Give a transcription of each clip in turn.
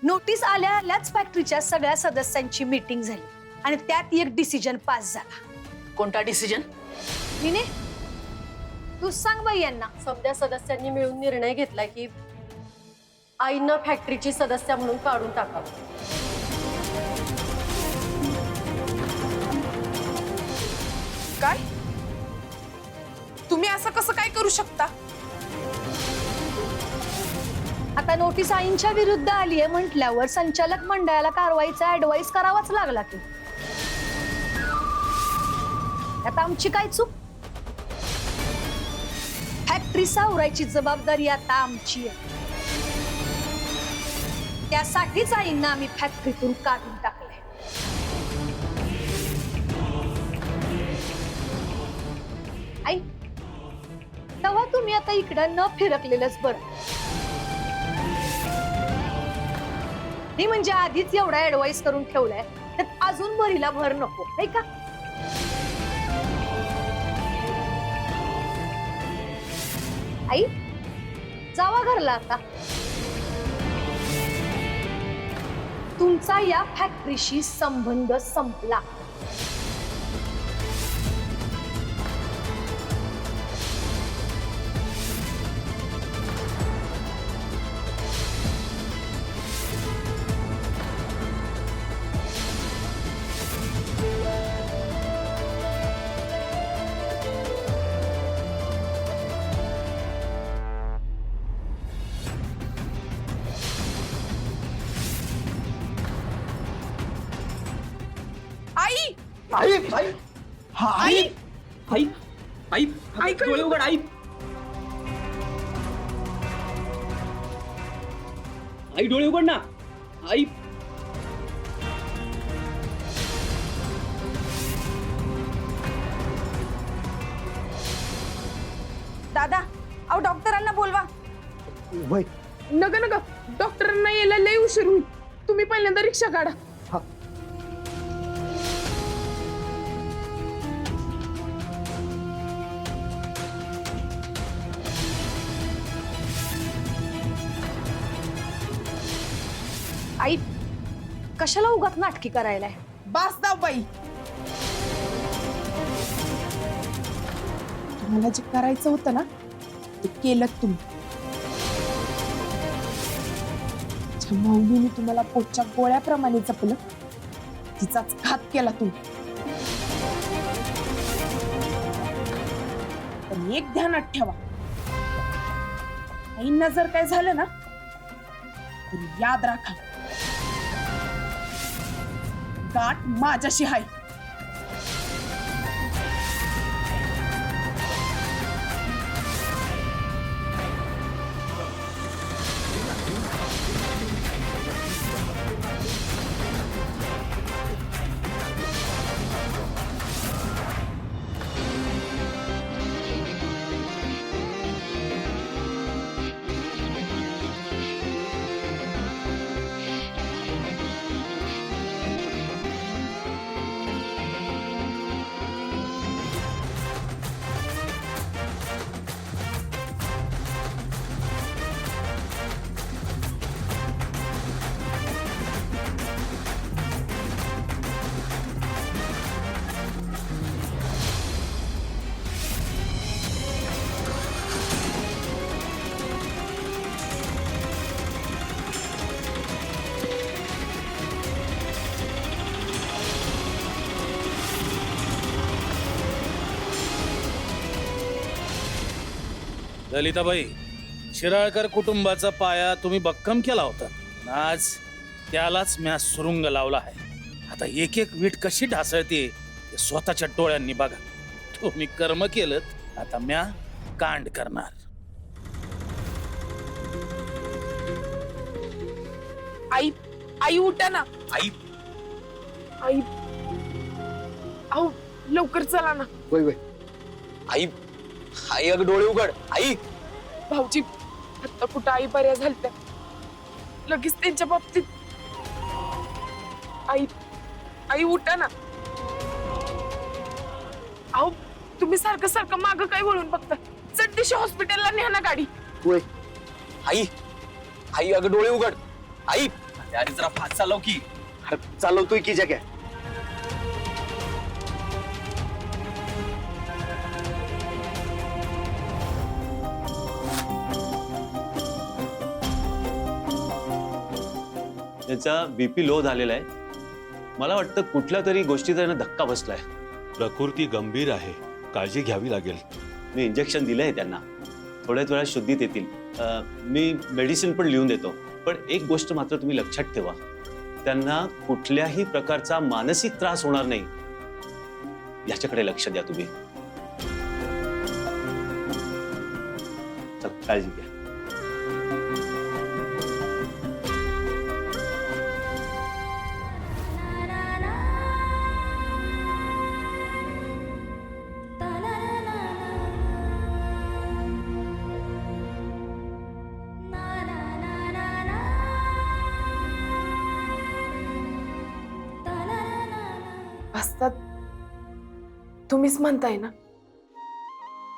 Notice आल्या आल्याच फॅक्टरीच्या सगळ्या सदस्यांची मीटिंग झाली आणि त्यात एक डिसिजन पास झाला। कोणता डिसिजन? नीने तू सांग बाई यांना। सगळ्या सदस्यांनी मिळून निर्णय घेतलाय की आईनं फॅक्टरीची सदस्य म्हणून काढून टाकावं। काय? तुम्ही असं कसं काय करू शकता? आता नोटीस आईंच्या विरुद्ध आली आहे म्हटल्यावर संचालक मंडळाला कारवाईचा ऍडवाइस करावाच लागला की। आता आमची काय चूक? फॅक्टरी सावरायची जबाबदारी आता आमची आहे। त्यासाठीच आईंना आम्ही फॅक्टरीतून काढून टाकले। आई तेव्हा तुम्ही आता इकडं न फिरकलेलंच बरं। नाही म्हणजे आधीच एवढा ऍडवाइस करून ठेवलाय तर अजून बरीला भर नको नाही का? आई जावा घरला आता। तुमचा या फॅक्टरीशी संबंध संपला। आई आई आई हा आई आई आई आई काय? डोळे उघड आई आई डोळे उघड ना आई दादा अहो डॉक्टरांना बोलवा। वय नग नग डॉक्टरांना यायला लय उशीर होईल। तुम्ही पहिल्यांदा रिक्षा काढा। हा आई कशाला उगाच नाटकी करायला? बास दाव बाई। तुम्हाला जे करायचं होतं ना ते केलं तुम्ही। माऊलीने तुम्हाला पोटच्या गोळ्याप्रमाणे जपलं, तिचाच घात केला तुम्ही। पण एक ध्यानात ठेवा, आईंना जर काय झालं ना तर याद राखा गाठ माझ्याशी आहे। ललिताबाई, शिराळकर कुटुंबाचा पाया तुम्ही भक्कम केला होता, आज त्यालाच म्या सुरुंग लावला आहे। आता एक एक वीट कशी ढासळते ते स्वतःच्या डोळ्यांनी बघा। तुम्ही कर्म केलं, आता म्या कांड करणार। आई आई उठा ना। आई आई अहो लवकर चला ना। वय वय आई आई अगं डोळे उघड आई भाऊजी आता कुठं आई बऱ्या झालत्या, लगेच त्यांच्या बाबतीत। आई आई उठा ना। अहो तुम्ही सारखं सारखं मागं काय वळून बघता? चट दिशी हॉस्पिटलला न्या ना गाडी। वय आई आई अगं डोळे उघड आई अरे जरा फास्ट चालव की. चालवतोय की जग्या. त्याचा बीपी लो झालेला आहे. मला वाटतं कुठल्या तरी गोष्टीचा त्यानं धक्का बसलाय. प्रकृती गंभीर आहे, काळजी घ्यावी लागेल. मी इंजेक्शन दिलंय त्यांना, थोड्याच वेळात शुद्धीत येतील. मी मेडिसिन पण लिहून देतो. पण एक गोष्ट मात्र तुम्ही लक्षात ठेवा, त्यांना कुठल्याही प्रकारचा मानसिक त्रास होणार नाही याच्याकडे लक्ष द्या तुम्ही. चल, काळजी घ्या. असतात तुम्हीच म्हणताय ना,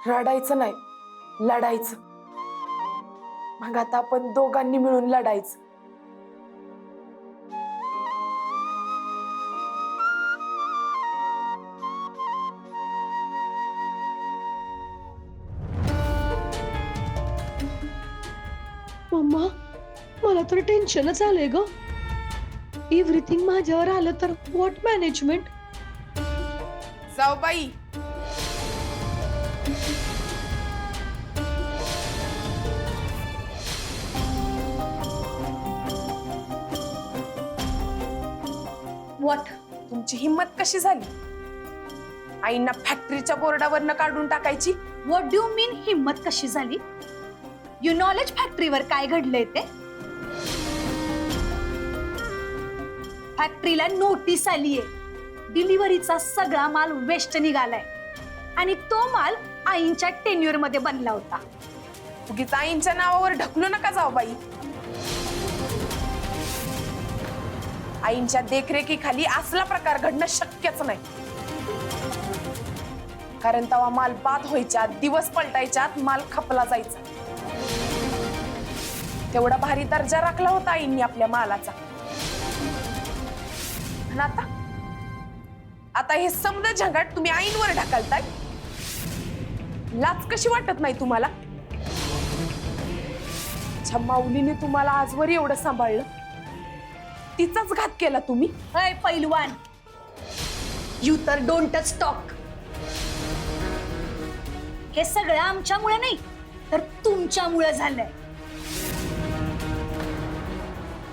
रडायचं नाही, लढायचं. मग आता आपण दोघांनी मिळून लढायचं. मम्मा, मला तर टेन्शनच आलंय ग. एव्हरीथिंग माझ्यावर आलं तर व्हॉट मॅनेजमेंट. जाऊ बाई, व्हॉट? तुमची हिम्मत कशी झाली आईंना फॅक्टरीच्या बोर्डावरनं काढून टाकायची? व्हॉट डू यू मीन हिम्मत कशी झाली? यू नॉलेज फॅक्टरीवर काय घडलंय ते? फॅक्टरीला नोटीस आलीये. डिलिव्हरीचा सगळा माल वेस्ट निघालाय आणि तो माल आईंच्या टेन्युअर मध्ये बनला होता. उगीच आईंच्या नावावर ढकलू नका जाऊ बाई. आईंच्या देखरेखीखाली असला प्रकार घडणं शक्यच नाही. कारण तेव्हा माल बाद व्हायच्या, दिवस पलटायच्यात माल खपला जायचा. तेवढा भारी दर्जा राखला होता आईंनी आपल्या मालाचा. आणि आता हे समजा झंगाट तुम्ही आईंवर ढकलताय. लाज कशी वाटत नाही तुम्हाला? माऊलीने तुम्हाला आजवर एवढं सांभाळलं, तिचाच घात केला तुम्ही. अय पैलवान, यू तर डोंटच टॉक. हे सगळं आमच्यामुळे नाही तर तुमच्यामुळे झालंय.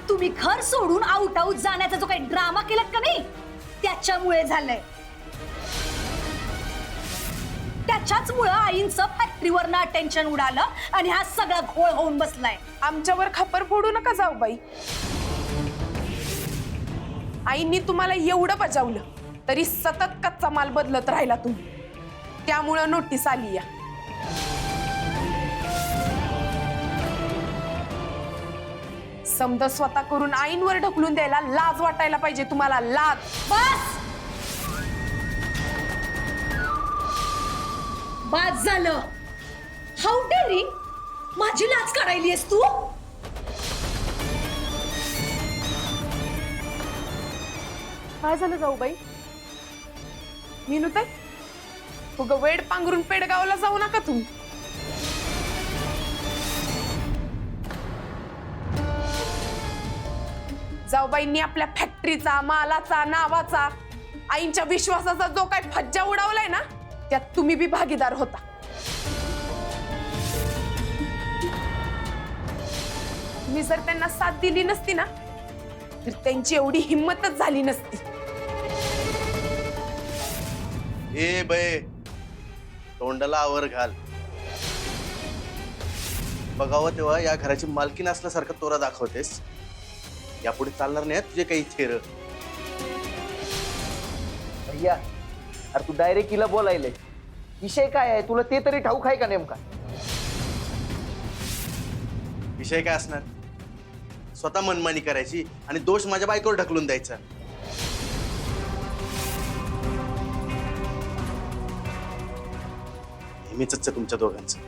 तुम्ही घर सोडून आउट जाण्याचा जो काही ड्रामा केलात का नाही, त्याच्यामुळे झालंय. त्याच्याचमुळे आईंचं फॅक्टरीवरनं अटेन्शन उडालं आणि हा सगळा घोळ होऊन बसलाय. आमच्यावर खपर फोडू नका जाऊ बाई. आईंनी तुम्हाला एवढं बजावलं तरी सतत कच्चा माल बदलत राहिला तुम्ही. त्यामुळं नोटीस आली या. समजा स्वतः करून आईंवर ढकलून द्यायला लाज वाटायला पाहिजे तुम्हाला. लाज. बस, बस झालं. हाऊ डेअरिंग, माझी लाज काढायलीस तू? काय झालं जाऊ बाई? मीनुताई, उगा वेड पांघरून पेडगावला जाऊ नका तुम्ही. जाऊबाईंनी आपल्या फॅक्टरीचा, मालाचा, नावाचा, आईंच्या विश्वासाचा जो काय फज्जा उडवलाय ना, त्यात तुम्ही बी भागीदार होता. तुम्ही जर त्यांना साथ दिली नसती ना, तर त्यांची एवढी हिंमतच झाली नसती. ए बे, तोंडाला आवर घाल. बघावं तेव्हा या घराची मालकीण असल्यासारखं तोरा दाखवतेस. यापुढे चालणार नाही तुझे काही थेर. भैया, अरे तू डायरेक्ट हिला बोलायले. विषय काय आहे तुला ते तरी ठाऊक आहे का नेमका? विषय काय असणार? स्वतः मनमानी करायची आणि दोष माझ्या बायकोवर ढकलून द्यायचा. नेहमीच तुमच्या दोघांचं.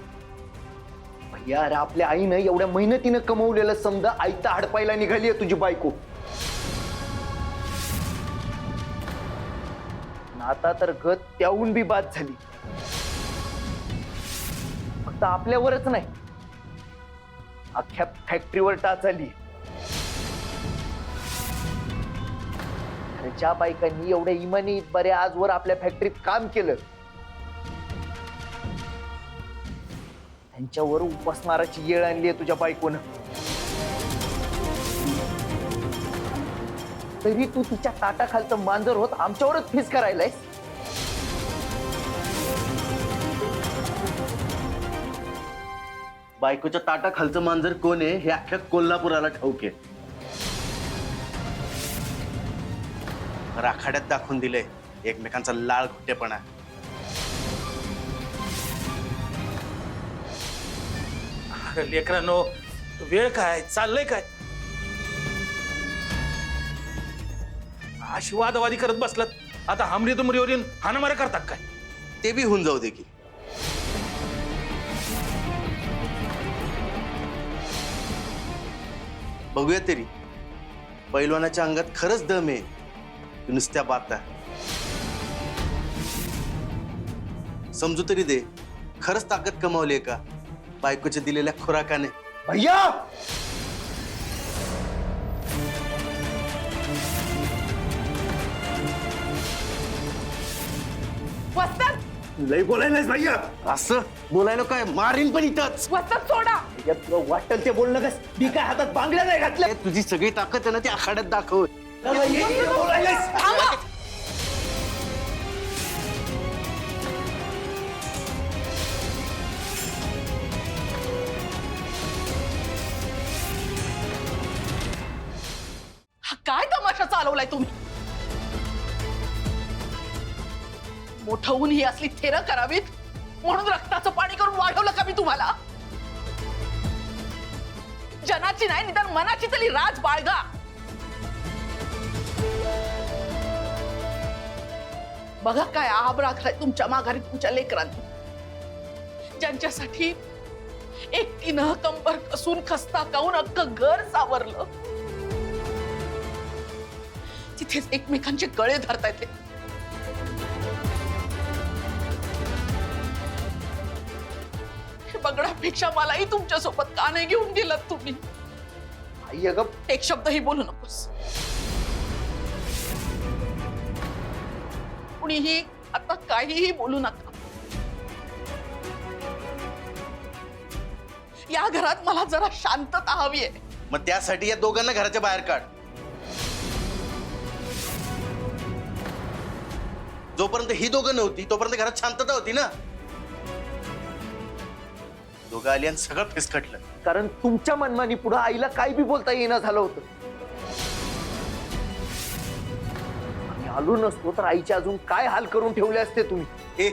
यार आपल्या आईनं एवढ्या मेहनतीनं कमवलेलं समजा आईता हडपायला निघाली आहे तुझी बायको. आता तर गत त्याहून बी बाद झाली. फक्त आपल्यावरच नाही, अख्ख्या फॅक्टरीवर टाच आली. ज्या बायकांनी एवढ्या इमानी बऱ्या आजवर आपल्या फॅक्टरीत काम केलं त्यांच्यावर उपासमाराची येळ आणली आहे तुझ्या बायकोनं. तरी तू तिच्या ताटाखालचं मांजर होत आमच्यावरच फीस करायलाय. बायकोच्या ताटाखालचं मांजर कोण आहे हे अख्ख्या कोल्हापुराला ठाऊक आहे. राखाड्यात दाखवून दिलंय एकमेकांचा लाळ घुटेपणा. अरे लेकरांनो, वेळ काय चाललंय काय? अशी वादवादी करत बसलात. आता हमरी तुमरीवर येऊन हाणामाऱ्या करतात काय? ते बी होऊन जाऊ दे की. बघूया तरी पैलवानाच्या अंगात खरंच दम आहे की नुसत्या बाता. समजू तरी दे खरंच ताकद कमावली का बायकोच्या दिलेल्या खुराकाने. भैया वस्तात लय बोलायलाच भैया. असं बोलायला काय मारीन पण इथंच. वस्तात सोडा. वाटल ते बोलणं कस. मी काय हातात बांगड्या नाही घातल्या. तुझी सगळी ताकद आहे ना ती आखाड्यात दाखव. हा काय तमाशा चालवलाय तुम्ही? मोठं होऊन ही असली थेरं करावीत म्हणून रक्ताचं पाणी करून वाढवलं का मी तुम्हाला? जनाची नाही निदान मनाची तरी राज बाळगा. बघा काय आब राखलाय तुमच्या माघारी तुमच्या लेकरांनी, ज्यांच्यासाठी एकटीनं कंबर कसून खस्ता काऊन अख्खं घर सावरलं. तिथेच एकमेकांचे गळे धरतायत. हे बघण्यापेक्षा मलाही तुमच्या सोबत का नाही घेऊन गेलात तुम्ही? आई अगं एक शब्दही बोलू नकोस. कुणीही आता काहीही बोलू नका. या घरात मला जरा शांतता हवी आहे. मग त्यासाठी या दोघांना घराच्या बाहेर काढ. जोपर्यंत ही दोघं नव्हती तोपर्यंत घरात शांतता होती ना. दोघं आली आणि सगळं फिसकटलं. कारण तुमच्या मनमानी पुढे आईला काय बी बोलता येईना झालं होतं. आम्ही आलो नसतो तर आईचे अजून काय हाल करून ठेवले असते तुम्ही. ए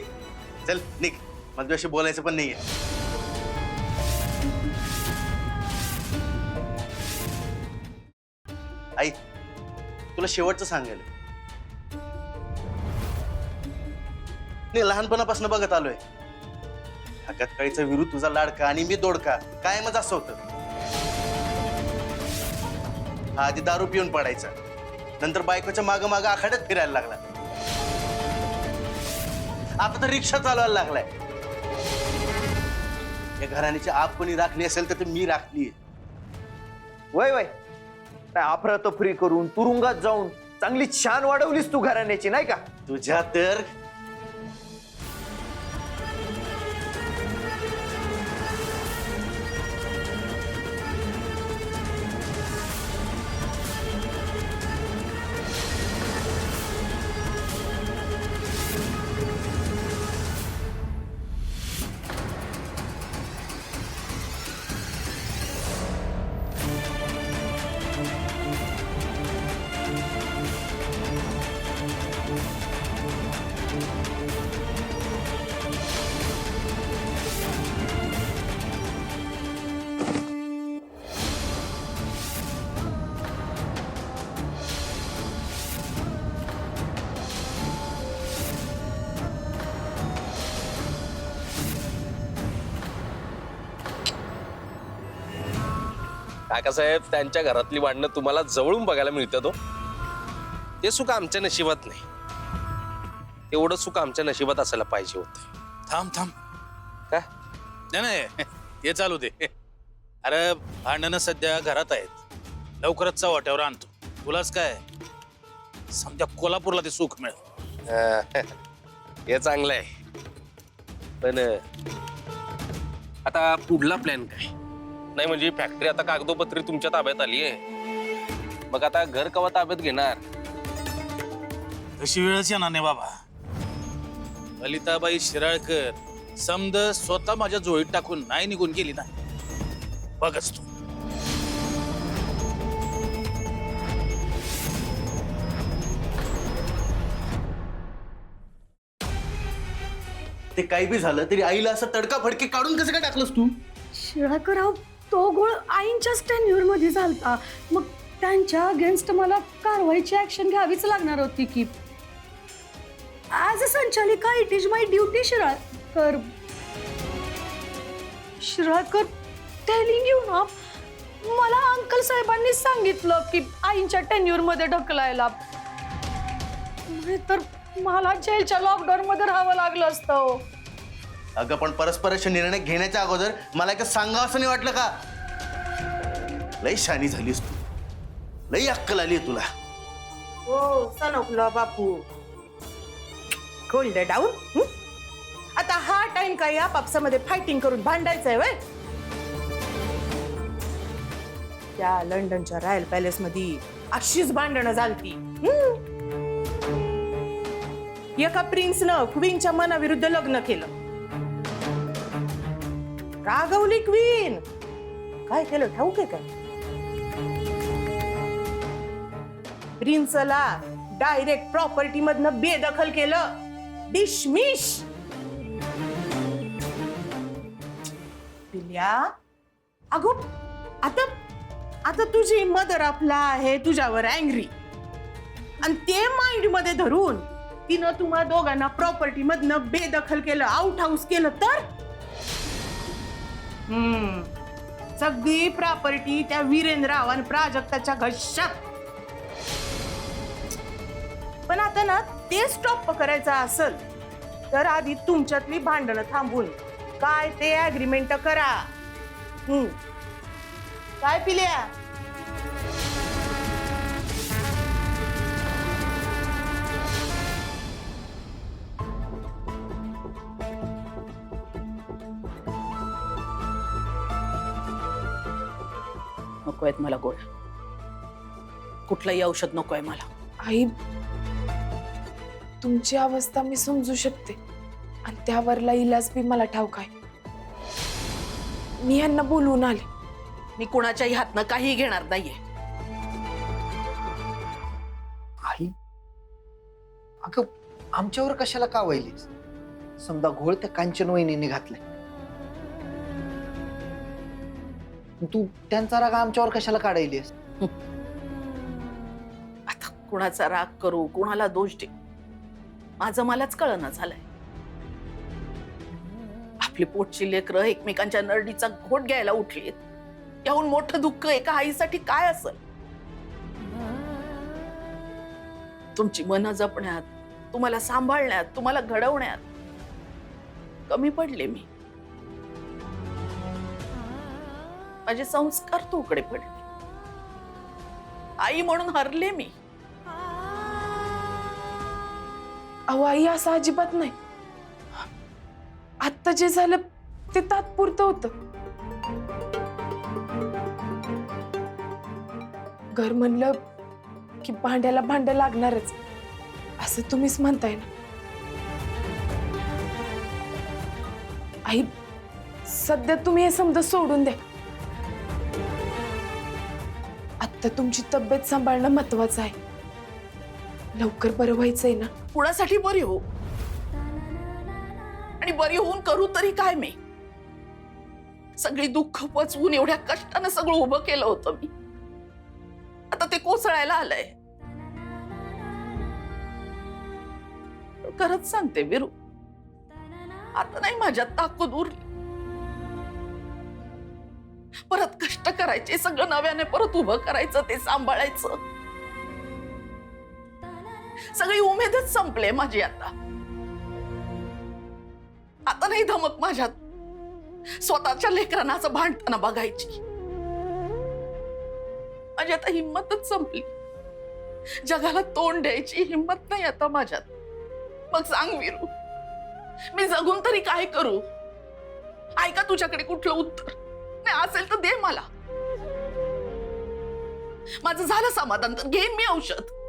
चल निघ, मला तुझ्याशी बोलायचं पण नाहीये. आई तुला शेवटचं सांगायला, नाही लहानपणापासून बघत आलोय हकातकाळीचा विरू तुझा लाडका आणि मी दोडका कायमच असं होतं. हा आधी दारू पिऊन पडायचा, नंतर बायकोच्या माग माग आखाड्यात फिरायला लागला, आता तर रिक्षा चालवायला लागलाय. या घराण्याची आप कोणी राखली असेल तर मी राखली. वय वय काय अफरातफरी करून तुरुंगात जाऊन चांगली छान वाढवलीस तू घराण्याची नाही का. तुझ्या तर काकासाहेब, त्यांच्या घरातली भांडणं तुम्हाला जवळून बघायला मिळतात हो. ते सुख आमच्या नशिबात नाही. तेवढं सुख आमच्या नशिबात असायला पाहिजे होतं. थांब थांब. काय? नाही नाही, हे चालू दे. अरे भांडणं सध्या घरात आहेत, लवकरच चव्हाट्यावर आणतो. तुलाच काय समजा कोल्हापूरला ते सुख मिळेल. हे चांगलं आहे. पण आता पुढला प्लॅन काय? नाही म्हणजे फॅक्टरी आता कागदोपत्री तुमच्या ताब्यात आली आहे, मग आता घर कवा ताब्यात घेणार? तशी वेळच येणार नाही बाबा. ललिताबाई शिराळकर समद स्वतः माझ्या जोळीत टाकून नाही निघून गेली ना, बघच तू. ते काही बी झालं तरी आईला असं तडका फडके काढून कसं काय टाकलंस तू? शिळाकर राव, तो गोळ आईंच्याच टेन्युअर मध्ये झालता. मग त्यांच्या अगेन्स्ट मला कारवाईची ऍक्शन घ्यावीच लागणार होती की. ॲज अ संचालिका it is my duty Shiralkar. Shiralkar, telling you ना, मला अंकल साहेबांनी सांगितलं की आईंच्या टेन्युअर मध्ये ढकलायला. तर मला जेलच्या लॉकडाऊन मध्ये राहावं लागलं असतं. अगं पण परस्परांशी निर्णय घेण्याच्या अगोदर मला एक सांगा असं नाही वाटलं का? लई शानी झालीस तू, लई अक्कल आली तुला. हो सनकलो बापू, कोल्ड डाऊन. आता हा टाइम काय आपापसामध्ये फायटिंग करून भांडायचंय वय? त्या लंडनच्या रॉयल पॅलेस मध्ये अशीच भांडणं झालती. एका प्रिन्सनं क्वीनच्या मनाविरुद्ध लग्न केलं. रागवली क्वीन. काय केलं ठाऊक आहे काय? प्रिन्सला डायरेक्ट प्रॉपर्टी मधनं बेदखल केलं. डिशमिश. पिल्या, अगो आता आता तुझी मदर आपला आहे तुझ्यावर अँग्री, आणि ते माइंड मध्ये धरून तिनं तुम्हा दोघांना प्रॉपर्टी मधनं बेदखल केलं, आउट हाऊस केलं तर सगळी प्रॉपर्टी त्या वीरेंद्रराव आणि प्राजक्ताच्या घशात. पण आता ना ते स्टॉप करायचं असेल तर आधी तुमच्यातली भांडणं थांबून काय ते अग्रीमेंट करा. काय पिल्या? नको आहेत मला गोळ्या, कुठलंही औषध नको आहे मला. आई, तुमची अवस्था मी समजू शकते, आणि त्यावरला इलाज बी मला ठाऊक आहे. मी यांना बोलवून आले. मी कुणाच्याही हातनं काही घेणार नाहीये. आई, अगं आमच्यावर कशाला का वाहिलीस? समजा घोळ त्या कांचन वहिनीने घातलाय, तू त्यांचा राग आमच्यावर कशाला काढायलीस? आता कुणाचा राग करू, कुणाला दोष दे, माझं मलाच कळना झालंय. आपली पोटची लेकरं एकमेकांच्या नरडीचा घोट घ्यायला उठलीत, याहून मोठं दुःख एका आईसाठी काय असेल? तुमची मनं जपण्यात, तुम्हाला सांभाळण्यात, तुम्हाला घडवण्यात कमी पडले मी. माझे संस्कार तोकडे पडले. आई म्हणून हरले मी. अहो आई, असं अजिबात नाही. आत्ता जे झालं ते तात्पुरतं होतं. घर म्हणलं की भांड्याला भांडं लागणारच, असं तुम्हीच म्हणताय ना. आई, सध्या तुम्ही हे समजा सोडून द्या. आता तुमची तब्येत सांभाळणं महत्वाचं आहे. लवकर बरं व्हायचंय ना. कुणासाठी बरी हो, आणि बरी होऊन करू तरी काय मी? सगळी दुःख पचवून एवढ्या कष्टानं सगळं उभं केलं होतं मी, आता ते कोसळायला आलंय. खरंच सांगते विरू, आता नाही माझ्यात ताकद उरली. परत कष्ट करायचे, सगळं नव्याने परत उभं करायचं, ते सांभाळायचं. सगळी उमेदच संपले माझी आता. आता नाही धमक माझ्यात स्वतःच्या लेकरांना असं भांडताना बघायची. माझी आता हिंमतच संपली. जगाला तोंड द्यायची हिंमत नाही आता माझ्यात. मग सांग वीरू, मी जगून तरी काय करू? ऐका तुझ्याकडे कुठलं उत्तर नाही असेल तर दे मला. माझं झालं समाधान तर घेईन मी औषध.